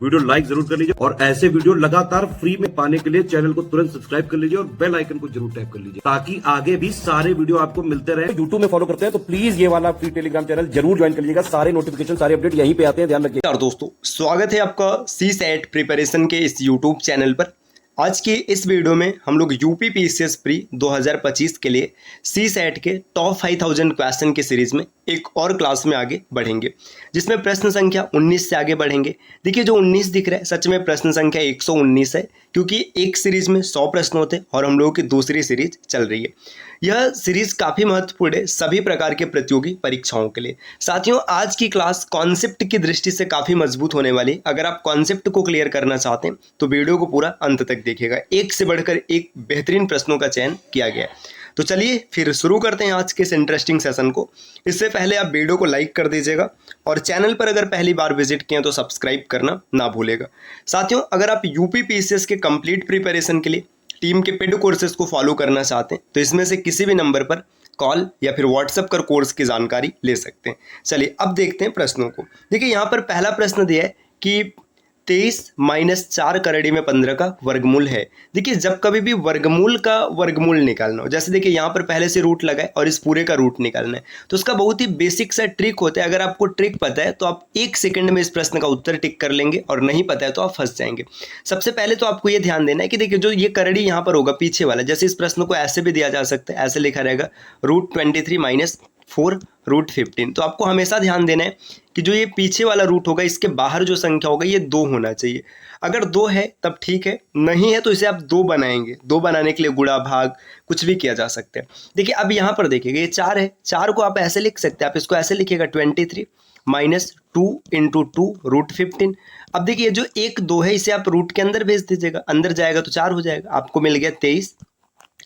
Video like जरूर कर लीजिए और ऐसे वीडियो लगातार फ्री में पाने के लिए चैनल को तुरंत सब्सक्राइब कर लीजिए और बेल आइकन को जरूर टैप कर लीजिए ताकि आगे भी सारे वीडियो आपको मिलते रहे। यूट्यूब में फॉलो करते हैं तो प्लीज ये वाला फ्री टेलीग्राम चैनल जरूर ज्वाइन कर लीजिएगा। सारे नोटिफिकेशन सारे अपडेट यहीं पे आते हैं, ध्यान रखिए। दोस्तों, स्वागत है आपका CSAT प्रिपरेशन के इस यूट्यूब चैनल पर। आज की इस वीडियो में हम लोग यूपी पीसीएस प्री 2025 के लिए CSAT के टॉप 5000 क्वेश्चन की सीरीज में एक और क्लास में आगे बढ़ेंगे, जिसमें प्रश्न संख्या 19 से आगे बढ़ेंगे। देखिए, जो 19 दिख रहा है सच में प्रश्न संख्या 119 है, क्योंकि एक सीरीज में 100 प्रश्न होते हैं और हम लोगों की दूसरी सीरीज चल रही है। यह सीरीज काफ़ी महत्वपूर्ण है सभी प्रकार के प्रतियोगी परीक्षाओं के लिए। साथियों, आज की क्लास कॉन्सेप्ट की दृष्टि से काफ़ी मजबूत होने वाली है। अगर आप कॉन्सेप्ट को क्लियर करना चाहते हैं तो वीडियो को पूरा अंत तक देखिएगा। एक से बढ़कर एक बेहतरीन प्रश्नों का चयन किया गया है। तो चलिए फिर शुरू करते हैं आज के इस इंटरेस्टिंग सेशन को। इससे पहले आप वीडियो को लाइक कर दीजिएगा और चैनल पर अगर पहली बार विजिट किए तो सब्सक्राइब करना ना भूलेगा। साथियों, अगर आप यूपी पीसीएस के कंप्लीट प्रिपरेशन के लिए टीम के पेड कोर्सेज को फॉलो करना चाहते हैं तो इसमें से किसी भी नंबर पर कॉल या फिर व्हाट्सएप कर कोर्स की जानकारी ले सकते हैं। चलिए अब देखते हैं प्रश्नों को। देखिए, यहाँ पर पहला प्रश्न दिया है कि 23 - 4 करड़ी में 15 का वर्गमूल है। देखिए, जब कभी भी वर्गमूल का वर्गमूल निकालना हो, जैसे देखिए यहाँ पर पहले से रूट लगा है और इस पूरे का रूट निकालना है, तो उसका बहुत ही बेसिक सा ट्रिक होता है। अगर आपको ट्रिक पता है तो आप 1 सेकंड में इस प्रश्न का उत्तर टिक कर लेंगे और नहीं पता है तो आप फंस जाएंगे। सबसे पहले तो आपको ये ध्यान देना है कि देखिए, जो ये करड़ी यहाँ पर होगा पीछे वाला, जैसे इस प्रश्न को ऐसे भी दिया जा सकता है, ऐसे लिखा रहेगा √23 - 4 √15। तो आपको हमेशा ध्यान देना है कि जो ये पीछे वाला रूट होगा इसके बाहर जो संख्या होगा ये 2 होना चाहिए। अगर 2 है तब ठीक है, नहीं है तो इसे आप 2 बनाएंगे। 2 बनाने के लिए गुणा भाग कुछ भी किया जा सकता है। देखिए, अब यहाँ पर देखिएगा ये 4 है, 4 को आप ऐसे लिख सकते हैं। आप इसको ऐसे लिखिएगा 23 - 2 × 2 √15। अब देखिए, जो 1 2 है इसे आप रूट के अंदर भेज दीजिएगा, अंदर जाएगा तो 4 हो जाएगा। आपको मिल गया 23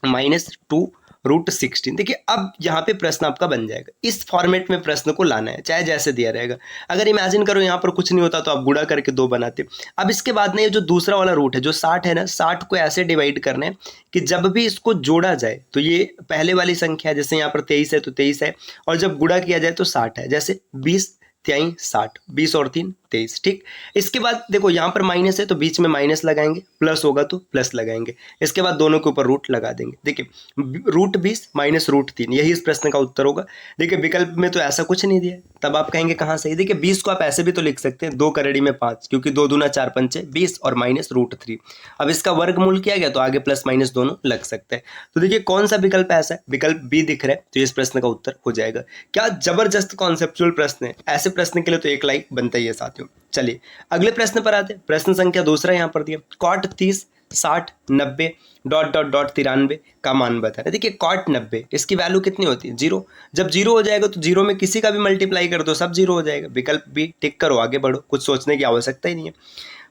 - 2 √16। देखिए, अब यहाँ पे प्रश्न आपका बन जाएगा। इस फॉर्मेट में प्रश्न को लाना है, चाहे जैसे दिया रहेगा। अगर इमेजिन करो यहाँ पर कुछ नहीं होता तो आप गुणा करके 2 बनाते। अब इसके बाद ना ये जो दूसरा वाला रूट है जो 60 है ना, 60 को ऐसे डिवाइड करना है कि जब भी इसको जोड़ा जाए तो ये पहले वाली संख्या है, जैसे यहाँ पर 23 है तो 23 है, और जब गुणा किया जाए तो 60 है। जैसे 20 × 3 = 60, 20 और 3 = 23। ठीक, इसके बाद देखो यहाँ पर माइनस है तो बीच में माइनस लगाएंगे, प्लस होगा तो प्लस लगाएंगे। इसके बाद दोनों के ऊपर रूट लगा देंगे। देखिए, √20 - √3, यही इस प्रश्न का उत्तर होगा। देखिए, विकल्प में तो ऐसा कुछ नहीं दिया है, तब आप कहेंगे कहाँ सही। देखिए, 20 को आप ऐसे भी तो लिख सकते हैं 2 करड़ी में 5, क्योंकि 2 दूना 4 पंचे 20 और माइनस √3। अब इसका वर्गमूल किया गया तो आगे प्लस माइनस दोनों लग सकते हैं। तो देखिए, कौन सा विकल्प ऐसा है, विकल्प बी दिख रहा है, तो इस प्रश्न का उत्तर हो जाएगा। क्या जबरदस्त कॉन्सेप्चुअल प्रश्न है। ऐसे प्रश्न के लिए तो 1 लाइक बनता ही है साथियों। चलिए अगले प्रश्न पर आते हैं। प्रश्न संख्या दूसरा यहाँ पर दिया, cot 30 60 90 ... .93 का मान बताना। देखिए, cot 90 इसकी वैल्यू कितनी होती है, 0। जब 0 हो जाएगा तो 0 में किसी का भी मल्टीप्लाई कर दो, सब 0 हो जाएगा। विकल्प बी टिक करो, आगे बढ़ो, कुछ सोचने की आवश्यकता ही नहीं है।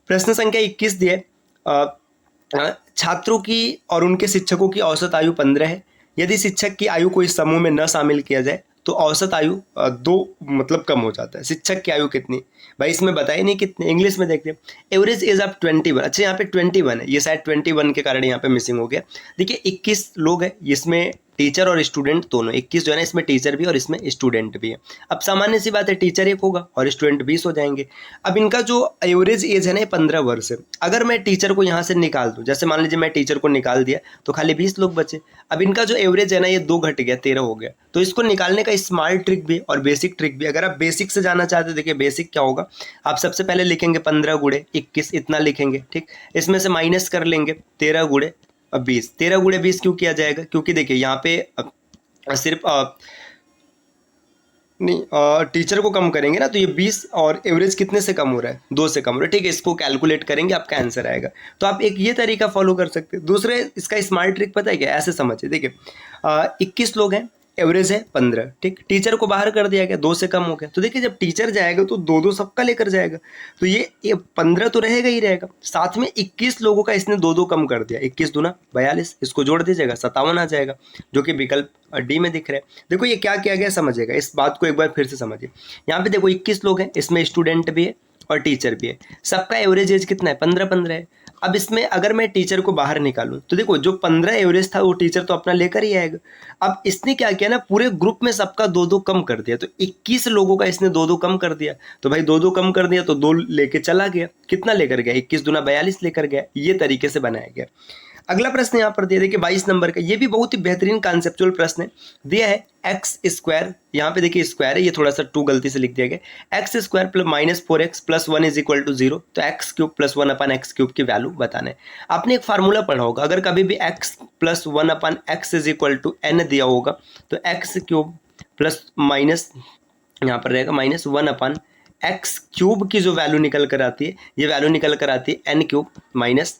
प्रश्न संख्या 21 दिया है, छात्रों की और उनके शिक्षकों की औसत आयु 15 है। यदि शिक्षक की आयु को इस समूह में न शामिल किया जाए तो औसत आयु 2 मतलब कम हो जाता है। शिक्षक की आयु कितनी, भाई इसमें बताइए नहीं कितनी। इंग्लिश में देखते हैं, एवरेज एज ऑफ 21। अच्छा, यहाँ पे 21 है, ये शायद 21 के कारण यहाँ पे मिसिंग हो गया। देखिए, 21 लोग हैं, इसमें टीचर और स्टूडेंट दोनों। 21 जो है ना, इसमें टीचर भी और इसमें स्टूडेंट भी है। अब सामान्य सी बात है, टीचर 1 होगा और स्टूडेंट 20 हो जाएंगे। अब इनका जो एवरेज एज है ना 15 वर्ष है। अगर मैं टीचर को यहाँ से निकाल दूँ, जैसे मान लीजिए मैं टीचर को निकाल दिया तो खाली 20 लोग बचे। अब इनका जो एवरेज है ना ये 2 घट गया, 13 हो गया। तो इसको निकालने का स्मार्ट ट्रिक भी और बेसिक ट्रिक भी, अगर आप बेसिक से जाना चाहते हो, देखिए बेसिक क्या होगा, आप सबसे पहले लिखेंगे 15 × 21 इतना लिखेंगे। ठीक, इसमें से माइनस कर लेंगे 13 × 20। 13 × 20 क्यों किया जाएगा, क्योंकि देखिए यहाँ पे सिर्फ टीचर को कम करेंगे ना, तो ये 20 और एवरेज कितने से कम हो रहा है, 2 से कम हो रहा है। ठीक है, इसको कैलकुलेट करेंगे, आपका आंसर आएगा। तो आप एक ये तरीका फॉलो कर सकते हैं। दूसरे इसका स्मार्ट ट्रिक पता है क्या, ऐसे समझिए। देखिए, 21 लोग हैं, एवरेज है 15। ठीक, टीचर को बाहर कर दिया गया, 2 से कम हो गया। तो देखिए, जब टीचर जाएगा तो 2 सबका लेकर जाएगा, तो ये 15 तो रहेगा ही रहेगा। साथ में 21 लोगों का इसने 2 कम कर दिया, 21 दूना 42, इसको जोड़ दीजिएगा 57 आ जाएगा, जो कि विकल्प डी में दिख रहा है। देखो ये क्या किया गया समझिएगा, इस बात को एक बार फिर से समझिए। यहाँ पे देखो 21 लोग हैं, इसमें स्टूडेंट भी है और टीचर भी है। सबका एवरेज एज कितना है, 15 है। अब इसमें अगर मैं टीचर को बाहर निकालूं तो देखो जो 15 एवरेज था वो टीचर तो अपना लेकर ही आएगा। अब इसने क्या किया ना, पूरे ग्रुप में सबका 2-2 कम कर दिया, तो 21 लोगों का इसने 2-2 कम कर दिया। तो भाई 2-2 कम कर दिया तो 2 लेके चला गया, कितना लेकर गया, 21 दूना 42 लेकर गया। ये तरीके से बनाया गया। अगला प्रश्न यहाँ पर दिया, देखिए 22 नंबर का, ये भी बहुत ही बेहतरीन कॉन्सेप्चुअल प्रश्न है। दिया है एक्स स्क्वायर, यहाँ पे देखिए स्क्वायर है, ये थोड़ा सा 2 गलती से लिख दिया गया, X square plus -4x plus 1 is equal to 0। तो X cube plus 1 upon X cube की वैल्यू बताना है। आपने एक फार्मूला पढ़ा होगा, अगर कभी भी X plus 1 upon X is equal to N दिया होगा तो एक्स क्यूब प्लस माइनस यहाँ पर रहेगा -1 अपन एक्स क्यूब की जो वैल्यू निकल कर आती है, ये वैल्यू निकल कर आती है एन क्यूब माइनस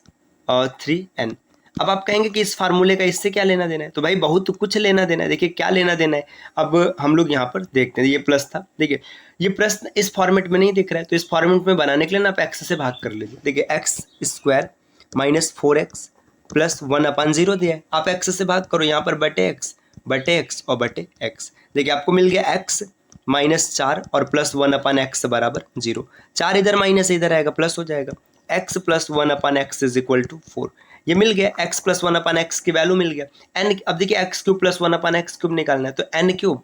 3n। अब आप कहेंगे कि इस फार्मूले का इससे क्या लेना देना है, तो भाई बहुत कुछ लेना देना है। देखिए क्या लेना देना है, अब हम लोग यहाँ पर देखते हैं। ये प्लस था, देखिए ये प्रश्न इस फॉर्मेट में नहीं दिख रहा है, तो इस फॉर्मेट में बनाने के लिए ना आप एक्स से भाग कर लीजिए। देखिए एक्स स्क्वायर -4x प्लस 1/0 दिया है, आप एक्स से भाग करो, यहाँ पर बटे एक्स और बटे एक्स। देखिए आपको मिल गया एक्स -4 और प्लस 1/x बराबर 0। 4 इधर माइनस इधर आएगा, प्लस हो जाएगा। x plus 1/x is equal to 4, ये मिल गया। x प्लस 1/x की वैल्यू मिल गया। n, अब देखिए x cube plus 1/x cube निकालना है, तो n क्यूब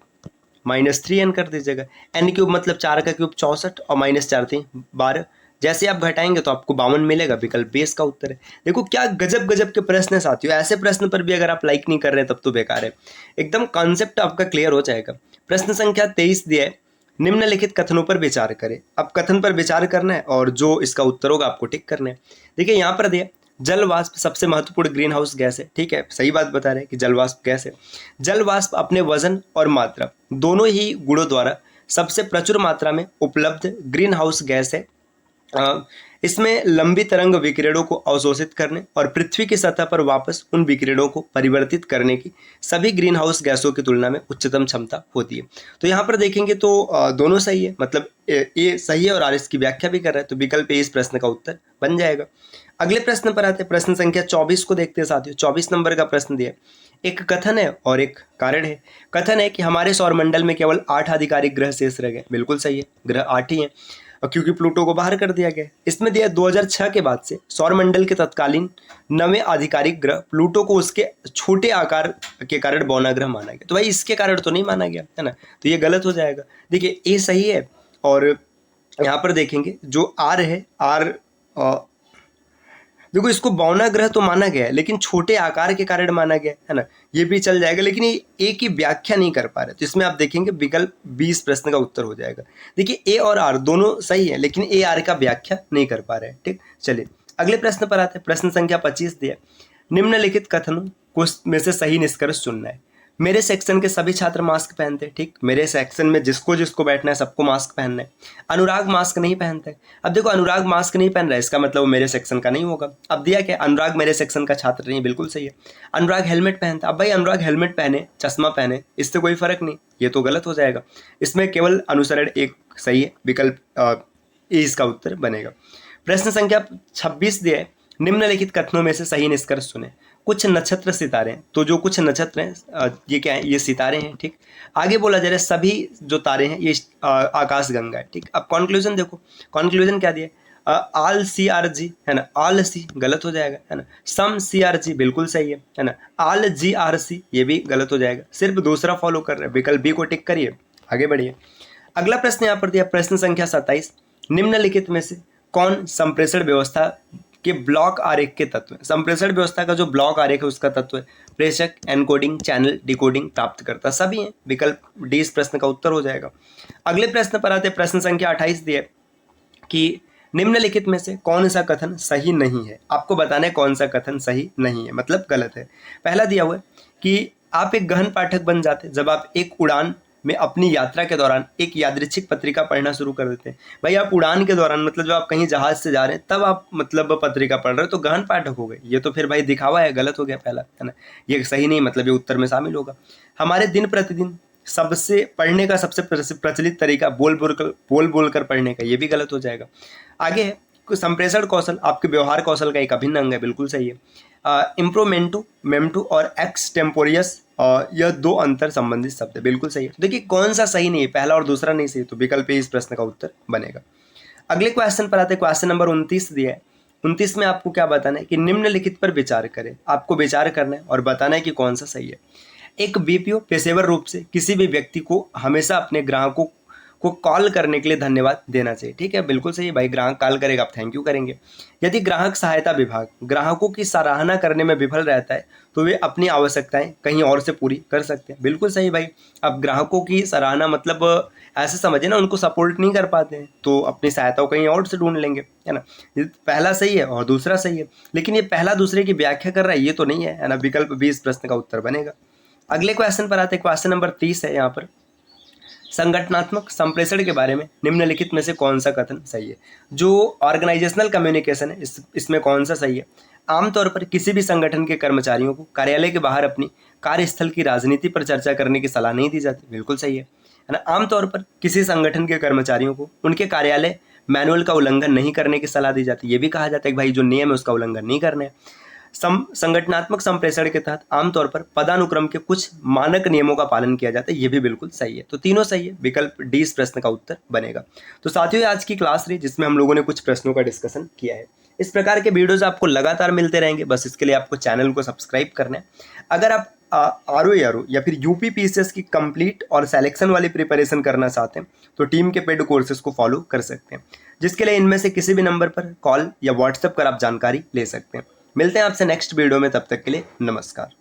-3n कर दीजिएगा। n क्यूब मतलब 4 का क्यूब 64 और -4 3 12। जैसे आप घटाएंगे तो आपको 52 मिलेगा, विकल्प बी इसका उत्तर है। देखो क्या गजब गजब के प्रश्न है साथियों, ऐसे प्रश्न पर भी अगर आप लाइक नहीं कर रहे तब तो बेकार है। एकदम कॉन्सेप्ट आपका क्लियर हो जाएगा। प्रश्न संख्या 23 दिया है, निम्नलिखित कथनों पर विचार करें। अब कथन पर विचार करना है और जो इसका उत्तर होगा आपको टिक करना है। देखिए यहाँ पर दिया जल वाष्प सबसे महत्वपूर्ण ग्रीन हाउस गैस है, ठीक है, सही बात बता रहे हैं कि जल वाष्प गैस है। जल वाष्प अपने वजन और मात्रा दोनों ही गुणों द्वारा सबसे प्रचुर मात्रा में उपलब्ध ग्रीन हाउस गैस है। इसमें लंबी तरंग विकिरणों को अवशोषित करने और पृथ्वी की सतह पर वापस उन विकिरणों को परिवर्तित करने की सभी ग्रीन हाउस गैसों की तुलना में उच्चतम क्षमता होती है। तो यहाँ पर देखेंगे तो दोनों सही है, मतलब ए सही है और आर इसकी व्याख्या भी कर रहा है, तो विकल्प ए इस प्रश्न का उत्तर बन जाएगा। अगले प्रश्न पर आते हैं, प्रश्न संख्या 24 को देखते हैं साथियों। 24 नंबर का प्रश्न दिया, एक कथन है और एक कारण है। कथन है कि हमारे सौरमंडल में केवल 8 आधिकारिक ग्रह शेष रह गए, बिल्कुल सही है, ग्रह 8 ही हैं क्योंकि प्लूटो को बाहर कर दिया गया। इसमें दिया 2006 के बाद से सौरमंडल के तत्कालीन 9वें आधिकारिक ग्रह प्लूटो को उसके छोटे आकार के कारण बौना ग्रह माना गया। तो भाई इसके कारण तो नहीं माना गया है ना, तो ये गलत हो जाएगा। देखिए ए सही है और यहाँ पर देखेंगे जो आर है, आर देखो इसको बौना ग्रह तो माना गया है लेकिन छोटे आकार के कारण माना गया है ना, ये भी चल जाएगा, लेकिन ये ए की व्याख्या नहीं कर पा रहे, तो इसमें आप देखेंगे विकल्प 20 प्रश्न का उत्तर हो जाएगा। देखिए ए और आर दोनों सही है लेकिन ए आर का व्याख्या नहीं कर पा रहे हैं, ठीक। चलिए अगले प्रश्न पर आते हैं। प्रश्न संख्या 25 दिया, निम्नलिखित कथनों को में से सही निष्कर्ष चुनना है। मेरे सेक्शन के सभी छात्र मास्क पहनते हैं, ठीक, मेरे सेक्शन में जिसको जिसको बैठना है सबको मास्क पहनना है। अनुराग मास्क नहीं पहनता है। अब देखो अनुराग मास्क नहीं पहन रहा है, इसका मतलब वो मेरे सेक्शन का नहीं होगा। अब दिया क्या, अनुराग मेरे सेक्शन का छात्र नहीं, बिल्कुल सही है। अनुराग हेलमेट पहनता, अब भाई अनुराग हेलमेट पहने चश्मा पहने इससे कोई फर्क नहीं, ये तो गलत हो जाएगा। इसमें केवल अनुसरण एक सही है, विकल्प ए इसका उत्तर बनेगा। प्रश्न संख्या 26 दिया है, निम्नलिखित कथनों में से सही निष्कर्ष चुने। कुछ नक्षत्र सितारे हैं, तो जो कुछ नक्षत्र हैं ये क्या है, ये सितारे हैं, ठीक। आगे बोला जा रहा है सभी जो तारे हैं ये आकाश गंगा है, ठीक। अब कॉन्क्लूजन देखो, कॉन्क्लूजन क्या दिया, ऑल CRG है ना, ऑल सी गलत हो जाएगा है ना, सम CRG बिल्कुल सही है ना, ऑल GRC ये भी गलत हो जाएगा, सिर्फ दूसरा फॉलो कर रहे हैं, विकल्प बी को टिक करिए, आगे बढ़िए। अगला प्रश्न यहाँ पर दिया, प्रश्न संख्या 27, निम्नलिखित में से कौन संप्रेषण व्यवस्था के ब्लॉक आरेख के तत्व है। संप्रेषण व्यवस्था का जो ब्लॉक आरेख है उसका तत्व है प्रेषक, एनकोडिंग, चैनल, डिकोडिंग, प्राप्तकर्ता, सभी हैं, विकल्प डी इस प्रश्न का उत्तर हो जाएगा। अगले प्रश्न पर आते हैं। प्रश्न संख्या 28 दिए कि निम्नलिखित में से कौन सा कथन सही नहीं है। आपको बताना है कौन सा कथन सही नहीं है, मतलब गलत है। पहला दिया हुआ है कि आप एक गहन पाठक बन जाते जब आप एक उड़ान में अपनी यात्रा के दौरान एक यादृच्छिक पत्रिका पढ़ना शुरू कर देते हैं। भाई आप उड़ान के दौरान मतलब जब आप कहीं जहाज से जा रहे हैं तब आप मतलब पत्रिका पढ़ रहे हो तो गहन पाठक हो गए, ये तो फिर भाई दिखावा है, गलत हो गया पहला, है ना, ये सही नहीं, मतलब ये उत्तर में शामिल होगा। हमारे दिन प्रतिदिन सबसे पढ़ने का सबसे प्रचलित तरीका बोल बोल कर पढ़ने का, ये भी गलत हो जाएगा। आगे है संप्रेषण कौशल आपके व्यवहार कौशल का एक अभिन्न अंग है, बिल्कुल सही है। इम्प्रोमेंटू, मेमटू और एक्सटेम्पोरियस यह दो अंतर संबंधित शब्द है, बिल्कुल सही है। देखिए कौन सा सही नहीं है, पहला और दूसरा नहीं सही, तो विकल्प इस प्रश्न का उत्तर बनेगा। अगले क्वेश्चन पर आते हैं। क्वेश्चन नंबर 29 दिया है, 29 में आपको क्या बताना है कि निम्नलिखित पर विचार करें। आपको विचार करना है और बताना है कि कौन सा सही है। एक बीपीओ पेशेवर रूप से किसी भी व्यक्ति को हमेशा अपने ग्राहकों को कॉल करने के लिए धन्यवाद देना चाहिए। ठीक है, बिल्कुल सही भाई, ग्राहक कॉल करेगा आप थैंक यू करेंगे। यदि ग्राहक सहायता विभाग ग्राहकों की सराहना करने में विफल रहता है तो वे अपनी आवश्यकताएं कहीं और से पूरी कर सकते हैं। बिल्कुल सही भाई, अब ग्राहकों की सराहना मतलब ऐसे समझिए ना, उनको सपोर्ट नहीं कर पाते हैं तो अपनी सहायता को कहीं और से ढूंढ लेंगे, है ना। ये पहला सही है और दूसरा सही है, लेकिन ये पहला दूसरे की व्याख्या कर रहा है ये तो नहीं है ना। विकल्प 20 प्रश्न का उत्तर बनेगा। अगले क्वेश्चन पर आते हैं। क्वेश्चन नंबर 30 है यहाँ पर, संगठनात्मक संप्रेषण के बारे में निम्नलिखित में से कौन सा कथन सही है। जो ऑर्गेनाइजेशनल कम्युनिकेशन है इसमें कौन सा सही है। आमतौर पर किसी भी संगठन के कर्मचारियों को कार्यालय के बाहर अपनी कार्यस्थल की राजनीति पर चर्चा करने की सलाह नहीं दी जाती। बिल्कुल सही है ना। आमतौर पर किसी संगठन के कर्मचारियों को उनके कार्यालय मैनुअल का उल्लंघन नहीं करने की सलाह दी जाती है। ये भी कहा जाता है कि भाई जो नियम है उसका उल्लंघन नहीं करना है। संगठनात्मक संप्रेषण के तहत आमतौर पर पदानुक्रम के कुछ मानक नियमों का पालन किया जाता है। ये भी बिल्कुल सही है, तो तीनों सही है। विकल्प डी इस प्रश्न का उत्तर बनेगा। तो साथियों, आज की क्लास रही जिसमें हम लोगों ने कुछ प्रश्नों का डिस्कशन किया है। इस प्रकार के वीडियोज आपको लगातार मिलते रहेंगे, बस इसके लिए आपको चैनल को सब्सक्राइब करना है। अगर आप आरओ या फिर यूपीपीसीएस की कंप्लीट और सिलेक्शन वाली प्रिपरेशन करना चाहते हैं तो टीम के पेड कोर्सेज को फॉलो कर सकते हैं, जिसके लिए इनमें से किसी भी नंबर पर कॉल या व्हाट्सएप कर आप जानकारी ले सकते हैं। मिलते हैं आपसे नेक्स्ट वीडियो में, तब तक के लिए नमस्कार।